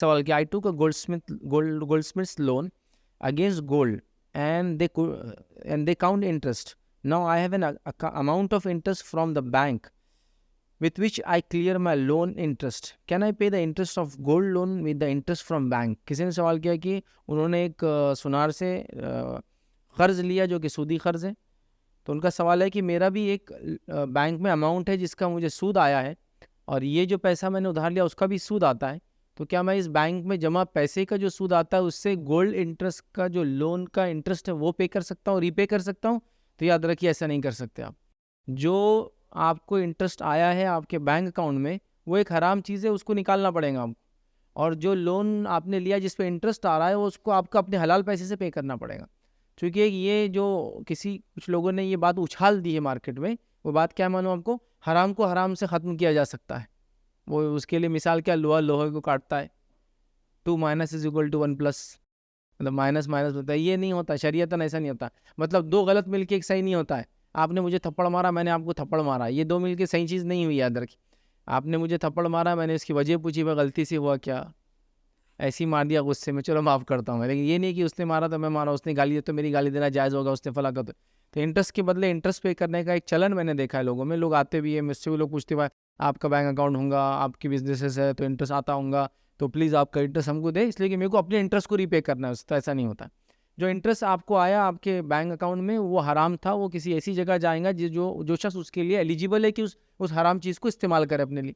सवाल कि आई टूक अ goldsmith's loan against gold and they count interest. Now I have an amount of interest from the bank with which I clear my loan interest. Can I pay the interest of gold loan with the interest from bank? किसी ने सवाल किया कि उन्होंने एक सुनार से कर्ज लिया जो कि सूदी कर्ज है, तो उनका सवाल है कि मेरा भी एक बैंक में अमाउंट है जिसका मुझे सूद आया है और ये जो पैसा मैंने उधार लिया उसका भी सूद आता है, तो क्या मैं इस बैंक में जमा पैसे का जो सूद आता है उससे गोल्ड इंटरेस्ट का जो लोन का इंटरेस्ट है वो पे कर सकता हूँ, रीपे कर सकता हूँ? तो याद रखिए ऐसा नहीं कर सकते आप। जो आपको इंटरेस्ट आया है आपके बैंक अकाउंट में वो एक हराम चीज़ है, उसको निकालना पड़ेगा आपको। और जो लोन आपने लिया जिस पे इंटरेस्ट आ रहा है वो उसको आपको अपने हलाल पैसे से पे करना पड़ेगा। क्योंकि ये जो कुछ लोगों ने ये बात उछाल दी है मार्केट में, वो बात क्या मालूम आपको? हराम को हराम से ख़त्म किया जा सकता है। वो उसके लिए मिसाल क्या, लोहा लोहे को काटता है, 2 minus is equal to 1 plus, मतलब माइनस माइनस होता है। ये नहीं होता, शरीयतन ऐसा नहीं होता। मतलब दो गलत मिलके एक सही नहीं होता है। आपने मुझे थप्पड़ मारा, मैंने आपको थप्पड़ मारा, ये दो मिलके सही चीज़ नहीं हुई, याद रखिए। आपने मुझे थप्पड़ मारा, मैंने इसकी वजह पूछी, वह गलती से हुआ क्या, ऐसे ही मार दिया गुस्से में, चलो माफ़ करता हूँ। लेकिन ये नहीं कि उसने मारा तो मैं मारा, उसने गाली दी तो मेरी गाली देना जायज़ होगा, उसने फला कर तो इंटरेस्ट के बदले इंटरेस्ट पे करने का एक चलन मैंने देखा है लोगों में। लोग आते भी है, मुझसे भी लोग पूछते भाई आपका बैंक अकाउंट होगा, आपकी बिजनेसेस है तो इंटरेस्ट आता होगा, तो प्लीज़ आपका इंटरेस्ट हमको दे, इसलिए कि मेरे को अपने इंटरेस्ट को रीपे करना है। तो ऐसा नहीं होता। जो इंटरेस्ट आपको आया आपके बैंक अकाउंट में वो हराम था, वो किसी ऐसी जगह जाएगा जो शख्स उसके लिए एलिजिबल है कि उस हराम चीज़ को इस्तेमाल करे अपने लिए।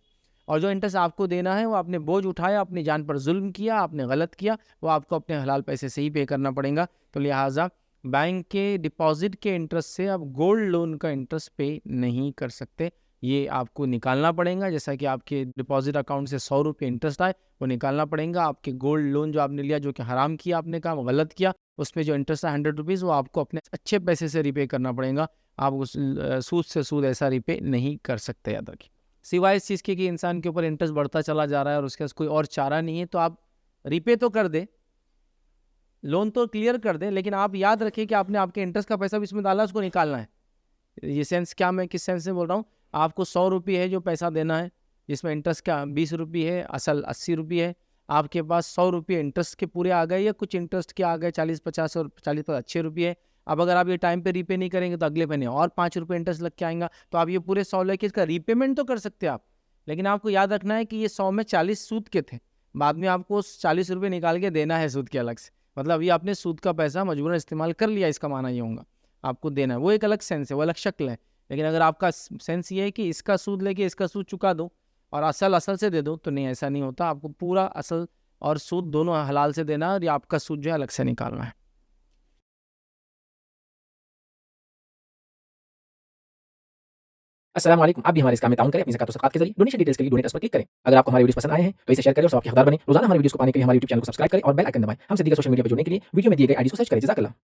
और जो इंटरेस्ट आपको देना है वो आपने बोझ उठाया, अपनी जान पर जुल्म किया, आपने गलत किया, वो आपको अपने हलाल पैसे से ही पे करना पड़ेगा। तो लिहाजा बैंक के डिपॉजिट के इंटरेस्ट से आप गोल्ड लोन का इंटरेस्ट पे नहीं कर सकते, ये आपको निकालना पड़ेगा। जैसा कि आपके डिपॉजिट अकाउंट से 100 रुपये इंटरेस्ट आए, वो निकालना पड़ेगा। आपके गोल्ड लोन जो आपने लिया, जो कि हराम किया आपने काम, गलत किया, उसमें जो इंटरेस्ट है 100 रुपीज़, वो आपको अपने अच्छे पैसे से रिपे करना पड़ेगा। आप उस सूद से सूद ऐसा रिपे नहीं कर सकते, याद रखिए। सिवाय इस चीज़ के कि इंसान के ऊपर इंटरेस्ट बढ़ता चला जा रहा है और उसके पास कोई और चारा नहीं है, तो आप रिपे तो कर दे, लोन तो क्लियर कर दे, लेकिन आप याद रखिए कि आपने आपके इंटरेस्ट का पैसा भी इसमें डाला, उसको निकालना है। ये सेंस क्या, मैं किस सेंस से बोल रहा हूँ? आपको 100 रुपये है जो पैसा देना है, जिसमें इंटरेस्ट क्या 20 रुपये है, असल 80 रुपये है। आपके पास 100 रुपये इंटरेस्ट के पूरे आ गए या कुछ इंटरेस्ट के आ गए 40-50 और 40 अच्छे रुपये है। अब अगर आप ये टाइम पे रीपे नहीं करेंगे तो अगले महीने और 5 रुपये इंटरेस्ट लग के आएगा, तो आप ये पूरे 100 लेके इसका रीपेमेंट तो कर सकते हैं आप। लेकिन आपको याद रखना है कि ये 100 में 40 सूद के थे, बाद में आपको 40 रुपये निकाल के देना है सूद के अलग से। मतलब ये आपने सूद का पैसा मजबूरन इस्तेमाल कर लिया, इसका माना ये होगा, आपको देना है। वो एक अलग सेंस है, वो अलग शक्ल है। लेकिन अगर आपका सेंस ये है कि इसका सूद लेके इसका सूद चुका दो और असल असल से दे दो, तो नहीं, ऐसा नहीं होता। आपको पूरा असल और सूद दोनों हलाल से देना है और ये आपका सूद जो है अलग से निकालना है। अस्सलाम वालेकुम। आप भी हमारे इस काम में ताउन करें अपनी ज़कात और सदक़ात के ज़रिए। डोनेशन डिटेल्स के लिए डोनेट अस पर क्लिक करें। अगर आपको हमारे वीडियोज़ पसंद आए हैं तो इसे शेयर करें और सबके हकदार बनें। रोज़ाना हमारे वीडियोज़ को पाने के लिए हमारे यूट्यूब चैनल को सब्सक्राइब करें और बेल आइकन दबाएं। हमसे दीगर सोशल मीडिया पर जुड़ने के लिए वीडियो में दिए गए आईडीज़ को सर्च करें। जज़ाकल्लाह।